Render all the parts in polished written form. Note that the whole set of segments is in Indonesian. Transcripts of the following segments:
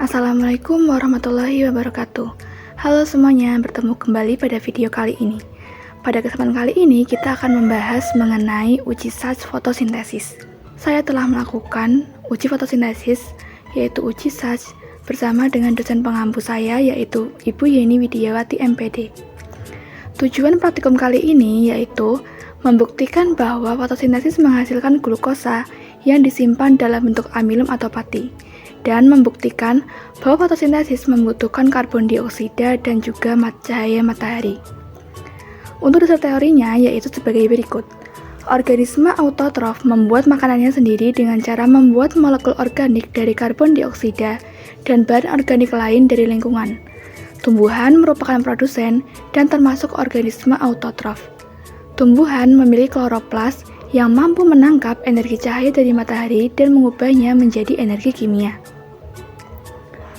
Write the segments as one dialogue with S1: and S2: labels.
S1: Assalamualaikum warahmatullahi wabarakatuh. Halo semuanya, bertemu kembali pada video kali ini. Pada kesempatan kali ini kita akan membahas mengenai uji saj fotosintesis. Saya telah melakukan uji fotosintesis, yaitu uji saj bersama dengan dosen pengampu saya, yaitu Ibu Yeni Widiawati MPD. Tujuan praktikum kali ini yaitu membuktikan bahwa fotosintesis menghasilkan glukosa yang disimpan dalam bentuk amilum atau pati, dan membuktikan bahwa fotosintesis membutuhkan karbon dioksida dan juga cahaya matahari. Untuk dasar teorinya yaitu sebagai berikut. Organisme autotrof membuat makanannya sendiri dengan cara membuat molekul organik dari karbon dioksida dan bahan organik lain dari lingkungan. Tumbuhan merupakan produsen dan termasuk organisme autotrof. Tumbuhan memiliki kloroplas yang mampu menangkap energi cahaya dari matahari dan mengubahnya menjadi energi kimia.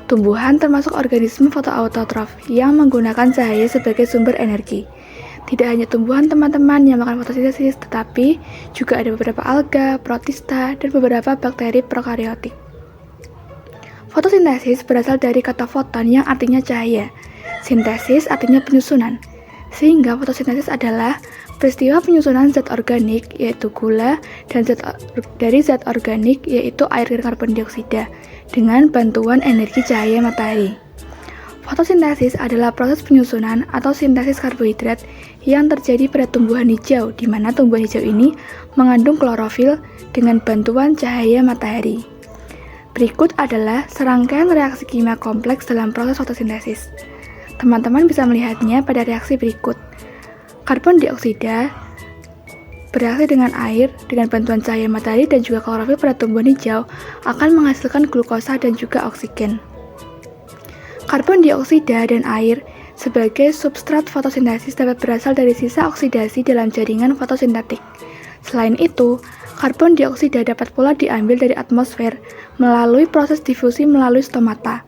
S1: Tumbuhan termasuk organisme fotoautotrof yang menggunakan cahaya sebagai sumber energi. Tidak hanya tumbuhan teman-teman yang melakukan fotosintesis, tetapi juga ada beberapa alga, protista, dan beberapa bakteri prokariotik. Fotosintesis berasal dari kata foton yang artinya cahaya. Sintesis artinya penyusunan. Sehingga fotosintesis adalah peristiwa penyusunan zat organik yaitu gula dan dari zat organik yaitu air dan karbon dioksida dengan bantuan energi cahaya matahari. Fotosintesis adalah proses penyusunan atau sintesis karbohidrat yang terjadi pada tumbuhan hijau, di mana tumbuhan hijau ini mengandung klorofil dengan bantuan cahaya matahari. Berikut adalah serangkaian reaksi kimia kompleks dalam proses fotosintesis. Teman-teman bisa melihatnya pada reaksi berikut. Karbon dioksida bereaksi dengan air dengan bantuan cahaya matahari dan juga klorofil pada tumbuhan hijau akan menghasilkan glukosa dan juga oksigen. Karbon dioksida dan air sebagai substrat fotosintesis dapat berasal dari sisa oksidasi dalam jaringan fotosintetik. Selain itu, karbon dioksida dapat pula diambil dari atmosfer melalui proses difusi melalui stomata.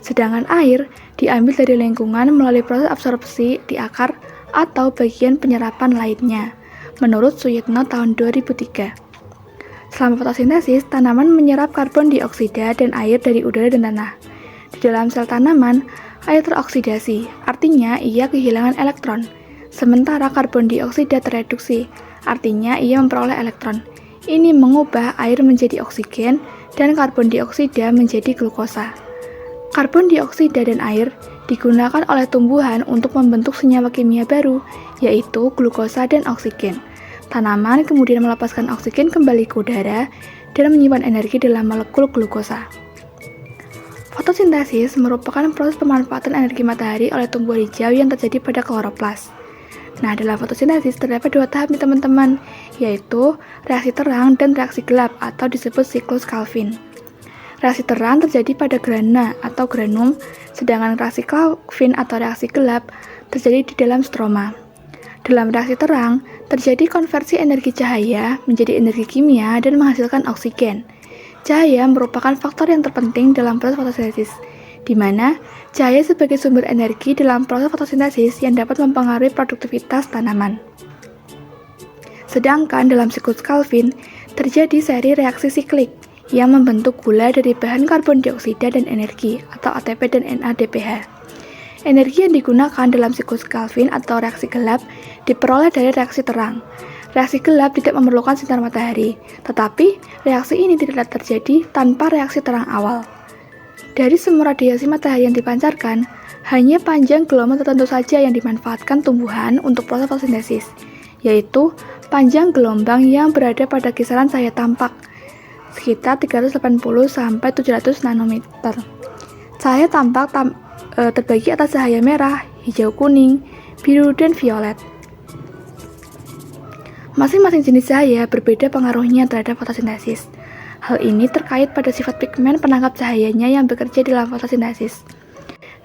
S1: Sedangkan air diambil dari lingkungan melalui proses absorpsi di akar atau bagian penyerapan lainnya, menurut Suyitno tahun 2003. Selama fotosintesis, tanaman menyerap karbon dioksida dan air dari udara dan tanah. Di dalam sel tanaman, air teroksidasi, artinya ia kehilangan elektron. Sementara karbon dioksida tereduksi, artinya ia memperoleh elektron. Ini mengubah air menjadi oksigen dan karbon dioksida menjadi glukosa. Karbon dioksida dan air digunakan oleh tumbuhan untuk membentuk senyawa kimia baru, yaitu glukosa dan oksigen. Tanaman kemudian melepaskan oksigen kembali ke udara dan menyimpan energi dalam molekul glukosa. Fotosintesis merupakan proses pemanfaatan energi matahari oleh tumbuhan hijau yang terjadi pada kloroplas. Nah, dalam fotosintesis terdapat dua tahap nih teman-teman, yaitu reaksi terang dan reaksi gelap atau disebut siklus Calvin. Reaksi terang terjadi pada grana atau granum, sedangkan reaksi Calvin atau reaksi gelap terjadi di dalam stroma. Dalam reaksi terang, terjadi konversi energi cahaya menjadi energi kimia dan menghasilkan oksigen. Cahaya merupakan faktor yang terpenting dalam proses fotosintesis, di mana cahaya sebagai sumber energi dalam proses fotosintesis yang dapat mempengaruhi produktivitas tanaman. Sedangkan dalam siklus Calvin, terjadi seri reaksi siklik yang membentuk gula dari bahan karbon dioksida dan energi atau ATP dan NADPH. Energi yang digunakan dalam siklus Calvin atau reaksi gelap diperoleh dari reaksi terang. Reaksi gelap tidak memerlukan sinar matahari, tetapi reaksi ini tidak terjadi tanpa reaksi terang awal. Dari semua radiasi matahari yang dipancarkan, hanya panjang gelombang tertentu saja yang dimanfaatkan tumbuhan untuk proses fotosintesis, yaitu panjang gelombang yang berada pada kisaran cahaya tampak, sekitar 380-700 nanometer. Cahaya tampak terbagi atas cahaya merah, hijau kuning, biru, dan violet. Masing-masing jenis cahaya berbeda pengaruhnya terhadap fotosintesis. Hal ini terkait pada sifat pigmen penangkap cahayanya yang bekerja dalam fotosintesis.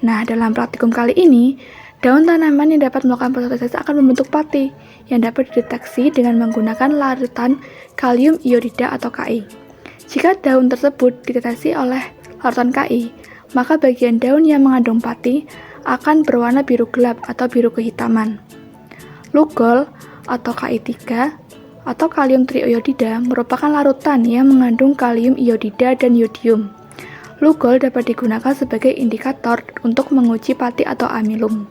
S1: Nah, dalam praktikum kali ini, daun tanaman yang dapat melakukan fotosintesis akan membentuk pati yang dapat dideteksi dengan menggunakan larutan kalium iodida atau Ki. Jika daun tersebut dideteksi oleh larutan Ki, maka bagian daun yang mengandung pati akan berwarna biru gelap atau biru kehitaman. Lugol atau Ki3 atau kalium triiodida merupakan larutan yang mengandung kalium iodida dan yodium. Lugol dapat digunakan sebagai indikator untuk menguji pati atau amilum.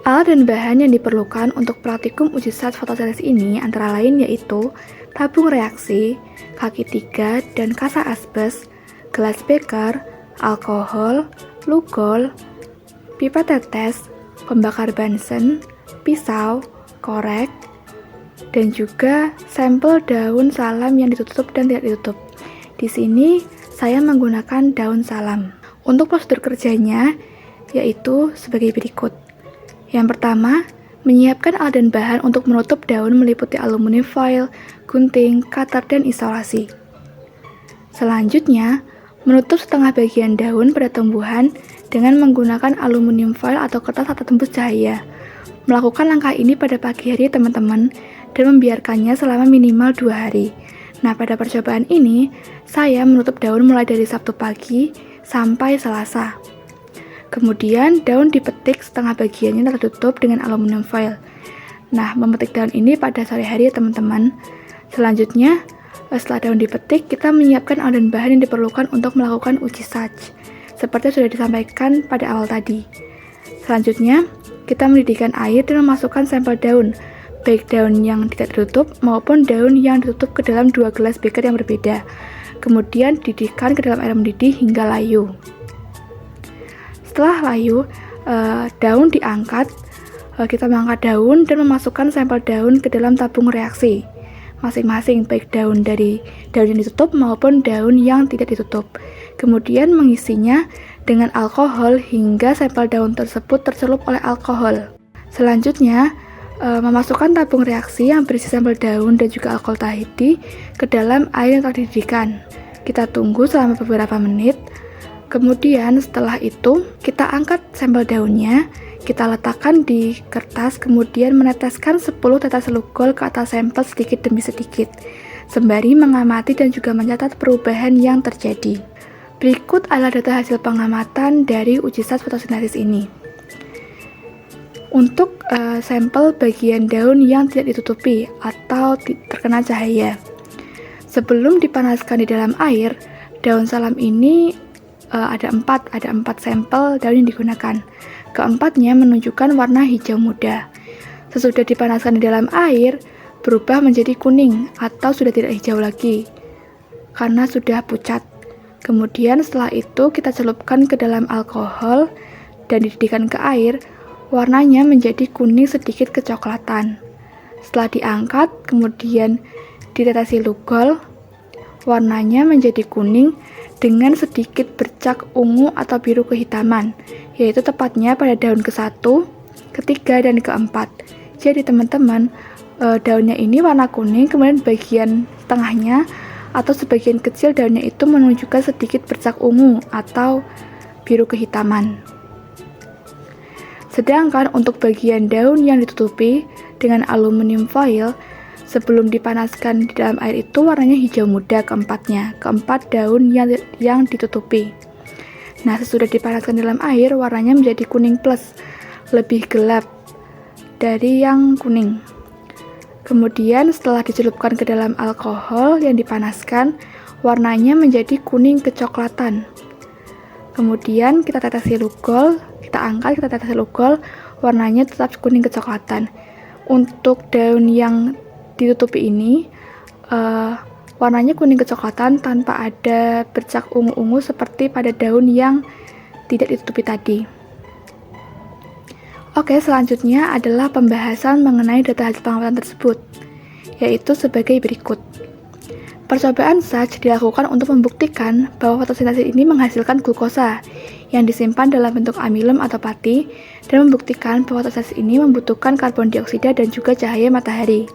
S1: Alat dan bahan yang diperlukan untuk praktikum uji zat fotosintesis ini antara lain yaitu tabung reaksi, kaki 3 dan kasa asbes, gelas beker, alkohol, lugol, pipet tetes, pembakar Bunsen, pisau, korek, dan juga sampel daun salam yang ditutup dan tidak ditutup. Di sini saya menggunakan daun salam. Untuk prosedur kerjanya yaitu sebagai berikut. Yang pertama, menyiapkan alat dan bahan untuk menutup daun meliputi aluminium foil, gunting, cutter, dan isolasi. Selanjutnya, menutup setengah bagian daun pada tumbuhan dengan menggunakan aluminium foil atau kertas atau tembus cahaya. Melakukan langkah ini pada pagi hari teman-teman dan membiarkannya selama minimal 2 hari. Nah, pada percobaan ini, saya menutup daun mulai dari Sabtu pagi sampai Selasa. Kemudian daun dipetik setengah bagiannya tertutup dengan aluminium foil. Nah, memetik daun ini pada sore hari ya teman-teman. Selanjutnya, setelah daun dipetik, kita menyiapkan alat dan bahan yang diperlukan untuk melakukan uji zat, seperti sudah disampaikan pada awal tadi. Selanjutnya, kita mendidihkan air dan memasukkan sampel daun, baik daun yang tidak ditutup maupun daun yang ditutup ke dalam 2 gelas beker yang berbeda. Kemudian dididihkan ke dalam air mendidih hingga layu. Setelah layu, daun diangkat, kita mengangkat daun dan memasukkan sampel daun ke dalam tabung reaksi masing-masing, baik daun yang ditutup maupun daun yang tidak ditutup. Kemudian mengisinya dengan alkohol hingga sampel daun tersebut tercelup oleh alkohol. Selanjutnya, memasukkan tabung reaksi yang berisi sampel daun dan juga alkohol tadi ke dalam air yang telah dididihkan. Kita tunggu selama beberapa menit. Kemudian setelah itu, kita angkat sampel daunnya, kita letakkan di kertas, kemudian meneteskan 10 tetes lugol ke atas sampel sedikit demi sedikit, sembari mengamati dan juga mencatat perubahan yang terjadi. Berikut adalah data hasil pengamatan dari uji zat fotosintesis ini. Untuk sampel bagian daun yang tidak ditutupi atau terkena cahaya, sebelum dipanaskan di dalam air, daun salam ini ada 4 sampel daun yang digunakan. Keempatnya menunjukkan warna hijau muda. Sesudah dipanaskan di dalam air, berubah menjadi kuning atau sudah tidak hijau lagi karena sudah pucat. Kemudian setelah itu kita celupkan ke dalam alkohol dan dididihkan ke air, warnanya menjadi kuning sedikit kecoklatan. Setelah diangkat, kemudian ditetesi lugol, warnanya menjadi kuning dengan sedikit bercak ungu atau biru kehitaman, yaitu tepatnya pada daun ke-1, ke-3, dan ke-4. Jadi teman-teman, daunnya ini warna kuning, kemudian bagian tengahnya atau sebagian kecil daunnya itu menunjukkan sedikit bercak ungu atau biru kehitaman. Sedangkan untuk bagian daun yang ditutupi dengan aluminium foil, sebelum dipanaskan di dalam air itu warnanya hijau muda keempat daun yang ditutupi. Nah, sesudah dipanaskan di dalam air, warnanya menjadi kuning plus, lebih gelap dari yang kuning. Kemudian setelah dicelupkan ke dalam alkohol yang dipanaskan, warnanya menjadi kuning kecoklatan. Kemudian kita tetesi lugol, kita angkat, kita tetesi lugol, warnanya tetap kuning kecoklatan. Untuk daun yang ditutupi ini warnanya kuning kecoklatan tanpa ada bercak ungu-ungu seperti pada daun yang tidak ditutupi tadi. Oke, selanjutnya adalah pembahasan mengenai data hasil pengamatan tersebut, yaitu sebagai berikut. Percobaan zat dilakukan untuk membuktikan bahwa fotosintesis ini menghasilkan glukosa yang disimpan dalam bentuk amilum atau pati dan membuktikan bahwa fotosintesis ini membutuhkan karbon dioksida dan juga cahaya matahari.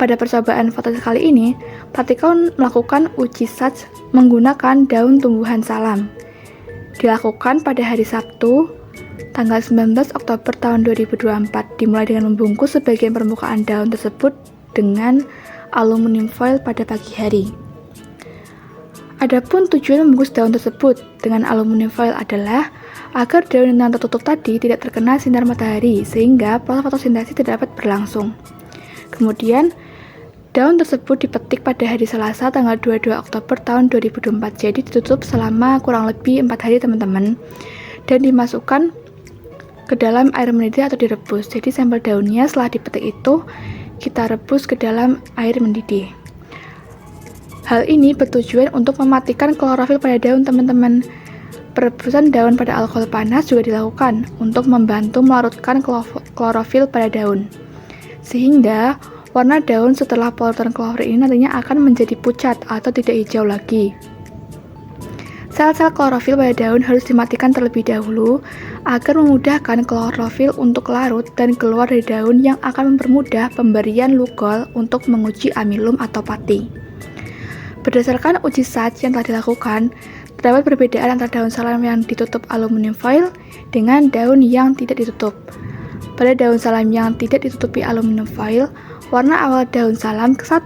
S1: Pada percobaan fotosintesis kali ini, partikel melakukan uji zat menggunakan daun tumbuhan salam. Dilakukan pada hari Sabtu, tanggal 19 Oktober tahun 2024, dimulai dengan membungkus sebagian permukaan daun tersebut dengan aluminium foil pada pagi hari. Adapun tujuan membungkus daun tersebut dengan aluminium foil adalah agar daun yang tertutup tadi tidak terkena sinar matahari sehingga proses fotosintesis tidak dapat berlangsung. Kemudian Daun tersebut dipetik pada hari Selasa tanggal 22 Oktober tahun 2024, jadi ditutup selama kurang lebih 4 hari teman-teman, dan dimasukkan ke dalam air mendidih atau direbus. Jadi sampel daunnya setelah dipetik itu kita rebus ke dalam air mendidih. Hal ini bertujuan untuk mematikan klorofil pada daun teman-teman. Perebusan daun pada alkohol panas juga dilakukan untuk membantu melarutkan klorofil pada daun. Sehingga warna daun setelah polutan klorofil ini nantinya akan menjadi pucat atau tidak hijau lagi. Sel-sel klorofil pada daun harus dimatikan terlebih dahulu agar memudahkan klorofil untuk larut dan keluar dari daun yang akan mempermudah pemberian lugol untuk menguji amilum atau pati. Berdasarkan uji Sachs yang telah dilakukan, terdapat perbedaan antara daun salam yang ditutup aluminium foil dengan daun yang tidak ditutup. Pada daun salam yang tidak ditutupi aluminium foil, warna awal daun salam ke-1,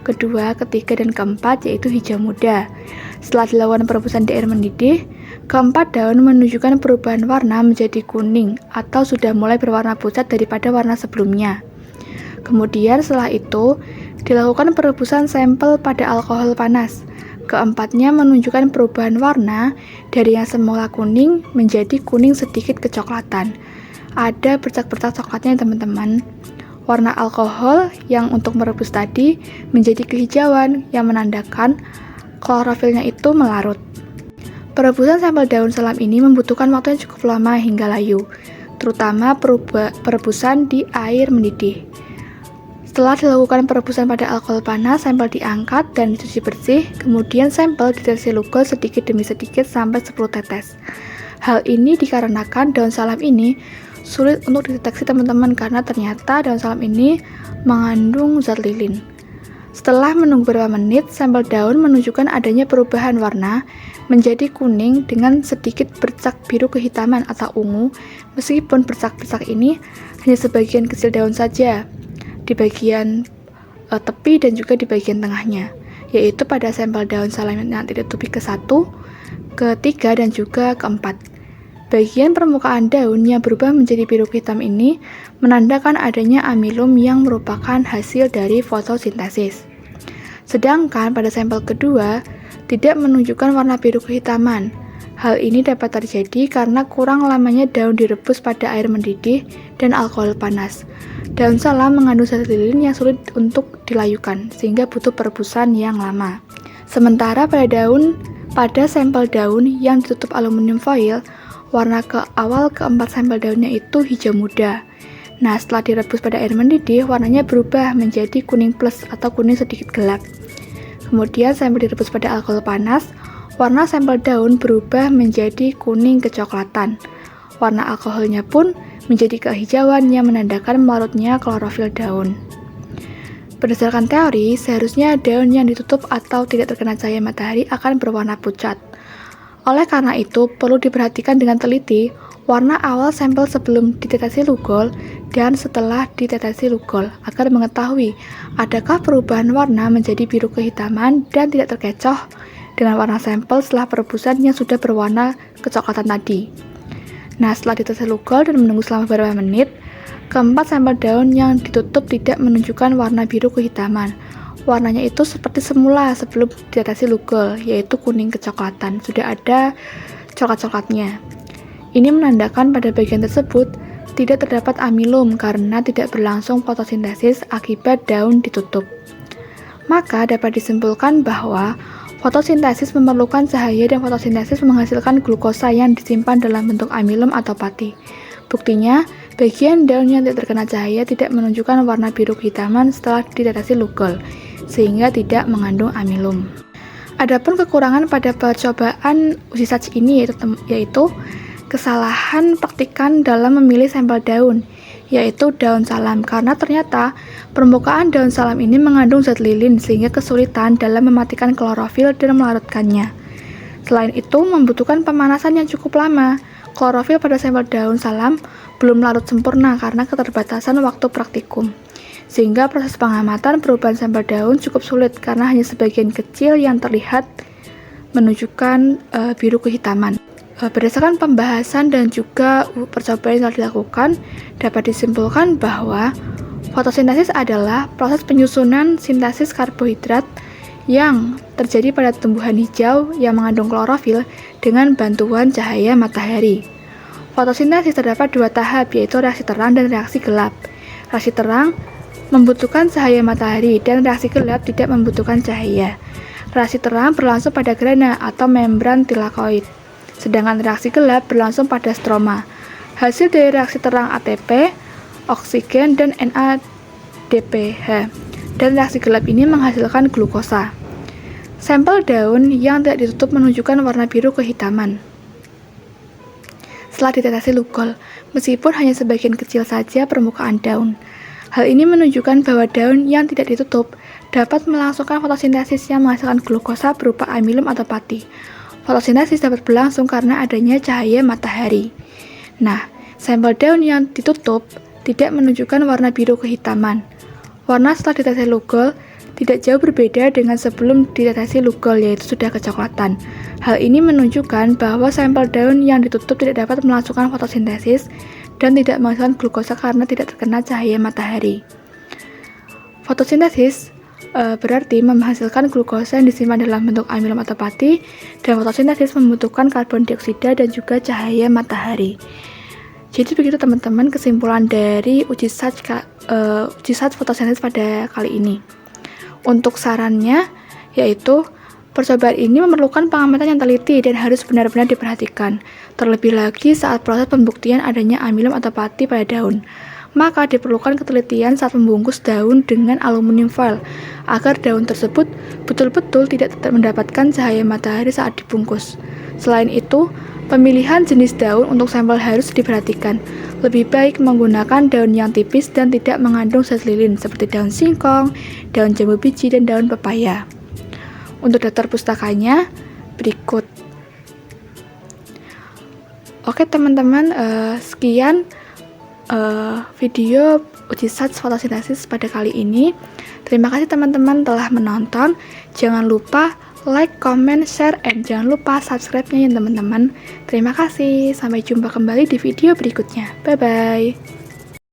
S1: kedua, ketiga, dan keempat yaitu hijau muda. Setelah dilakukan perebusan di air mendidih, keempat daun menunjukkan perubahan warna menjadi kuning atau sudah mulai berwarna pucat daripada warna sebelumnya. Kemudian setelah itu, dilakukan perebusan sampel pada alkohol panas. Keempatnya menunjukkan perubahan warna dari yang semula kuning menjadi kuning sedikit kecoklatan. Ada bercak-bercak coklatnya teman-teman. Warna alkohol yang untuk merebus tadi menjadi kehijauan yang menandakan klorofilnya itu melarut. Perebusan sampel daun salam ini membutuhkan waktu yang cukup lama hingga layu, terutama perebusan di air mendidih. Setelah dilakukan perebusan pada alkohol panas, sampel diangkat dan dicuci bersih, kemudian sampel ditetes lugol sedikit demi sedikit sampai 10 tetes. Hal ini dikarenakan daun salam ini sulit untuk dideteksi teman-teman karena ternyata daun salam ini mengandung zat lilin. Setelah menunggu beberapa menit, sampel daun menunjukkan adanya perubahan warna menjadi kuning dengan sedikit bercak biru kehitaman atau ungu, meskipun bercak-bercak ini hanya sebagian kecil daun saja, di bagian tepi dan juga di bagian tengahnya, yaitu pada sampel daun salam yang ditutupi ke-1, ke-3, dan juga ke-4. Bagian permukaan daun yang berubah menjadi biru hitam ini menandakan adanya amilum yang merupakan hasil dari fotosintesis. Sedangkan pada sampel kedua tidak menunjukkan warna biru kehitaman. Hal ini dapat terjadi karena kurang lamanya daun direbus pada air mendidih dan alkohol panas. Daun salam mengandung zat lilin yang sulit untuk dilayukan, sehingga butuh perebusan yang lama. Sementara pada sampel daun yang ditutup aluminium foil, warna awal keempat sampel daunnya itu hijau muda. Nah, setelah direbus pada air mendidih, warnanya berubah menjadi kuning plus atau kuning sedikit gelap. Kemudian sampel direbus pada alkohol panas, warna sampel daun berubah menjadi kuning kecoklatan. Warna alkoholnya pun menjadi kehijauan yang menandakan melarutnya klorofil daun. Berdasarkan teori, seharusnya daun yang ditutup atau tidak terkena cahaya matahari akan berwarna pucat. Oleh karena itu, perlu diperhatikan dengan teliti warna awal sampel sebelum ditetesi lugol dan setelah ditetesi lugol agar mengetahui adakah perubahan warna menjadi biru kehitaman dan tidak terkecoh dengan warna sampel setelah perebusan yang sudah berwarna kecoklatan tadi. Nah, setelah ditetes lugol dan menunggu selama beberapa menit, keempat sampel daun yang ditutup tidak menunjukkan warna biru kehitaman. Warnanya itu seperti semula sebelum ditetesi lugol, yaitu kuning kecoklatan. Sudah ada coklat-coklatnya. Ini menandakan pada bagian tersebut tidak terdapat amilum karena tidak berlangsung fotosintesis akibat daun ditutup. Maka dapat disimpulkan bahwa fotosintesis memerlukan cahaya dan fotosintesis menghasilkan glukosa yang disimpan dalam bentuk amilum atau pati. Buktinya, bagian daun yang tidak terkena cahaya tidak menunjukkan warna biru kehitaman setelah ditetesi lugol, sehingga tidak mengandung amilum. Adapun kekurangan pada percobaan uji Sachs ini yaitu kesalahan praktikan dalam memilih sampel daun, yaitu daun salam, karena ternyata permukaan daun salam ini mengandung zat lilin sehingga kesulitan dalam mematikan klorofil dan melarutkannya. Selain itu, membutuhkan pemanasan yang cukup lama. Klorofil pada sampel daun salam belum larut sempurna karena keterbatasan waktu praktikum, sehingga proses pengamatan perubahan sampel daun cukup sulit karena hanya sebagian kecil yang terlihat menunjukkan biru kehitaman. Berdasarkan pembahasan dan juga percobaan yang telah dilakukan, dapat disimpulkan bahwa Fotosintesis adalah proses penyusunan sintesis karbohidrat yang terjadi pada tumbuhan hijau yang mengandung klorofil dengan bantuan cahaya matahari. Fotosintesis terdapat dua tahap, yaitu reaksi terang dan reaksi gelap. Reaksi terang membutuhkan cahaya matahari dan reaksi gelap tidak membutuhkan cahaya. Reaksi terang berlangsung pada grana atau membran tilakoid, sedangkan reaksi gelap berlangsung pada stroma. Hasil dari reaksi terang ATP, oksigen, dan NADPH, dan reaksi gelap ini menghasilkan glukosa. Sampel daun yang tidak ditutup menunjukkan warna biru kehitaman. Setelah dideteksi Lugol, meskipun hanya sebagian kecil saja permukaan daun. Hal ini menunjukkan bahwa daun yang tidak ditutup dapat melangsungkan fotosintesis yang menghasilkan glukosa berupa amilum atau pati. Fotosintesis dapat berlangsung karena adanya cahaya matahari. Nah, sampel daun yang ditutup tidak menunjukkan warna biru kehitaman. Warna setelah dideteksi Lugol tidak jauh berbeda dengan sebelum dideteksi Lugol, yaitu sudah kecoklatan. Hal ini menunjukkan bahwa sampel daun yang ditutup tidak dapat melangsungkan fotosintesis dan tidak menghasilkan glukosa karena tidak terkena cahaya matahari. Fotosintesis berarti menghasilkan glukosa yang disimpan dalam bentuk amilum atau pati, dan fotosintesis membutuhkan karbon dioksida dan juga cahaya matahari. Jadi begitu teman-teman kesimpulan dari uji sat fotosintesis pada kali ini. Untuk sarannya yaitu percobaan ini memerlukan pengamatan yang teliti dan harus benar-benar diperhatikan. Terlebih lagi saat proses pembuktian adanya amilum atau pati pada daun. Maka diperlukan ketelitian saat membungkus daun dengan aluminium foil agar daun tersebut betul-betul tidak mendapatkan cahaya matahari saat dibungkus. Selain itu, pemilihan jenis daun untuk sampel harus diperhatikan. Lebih baik menggunakan daun yang tipis dan tidak mengandung zat lilin seperti daun singkong, daun jambu biji, dan daun pepaya. Untuk daftar pustakanya berikut. Oke teman-teman, sekian video uji sat fotosintesis pada kali ini. Terima kasih teman-teman telah menonton. Jangan lupa like, comment, share, and jangan lupa subscribe-nya ya teman-teman. Terima kasih. Sampai jumpa kembali di video berikutnya. Bye-bye.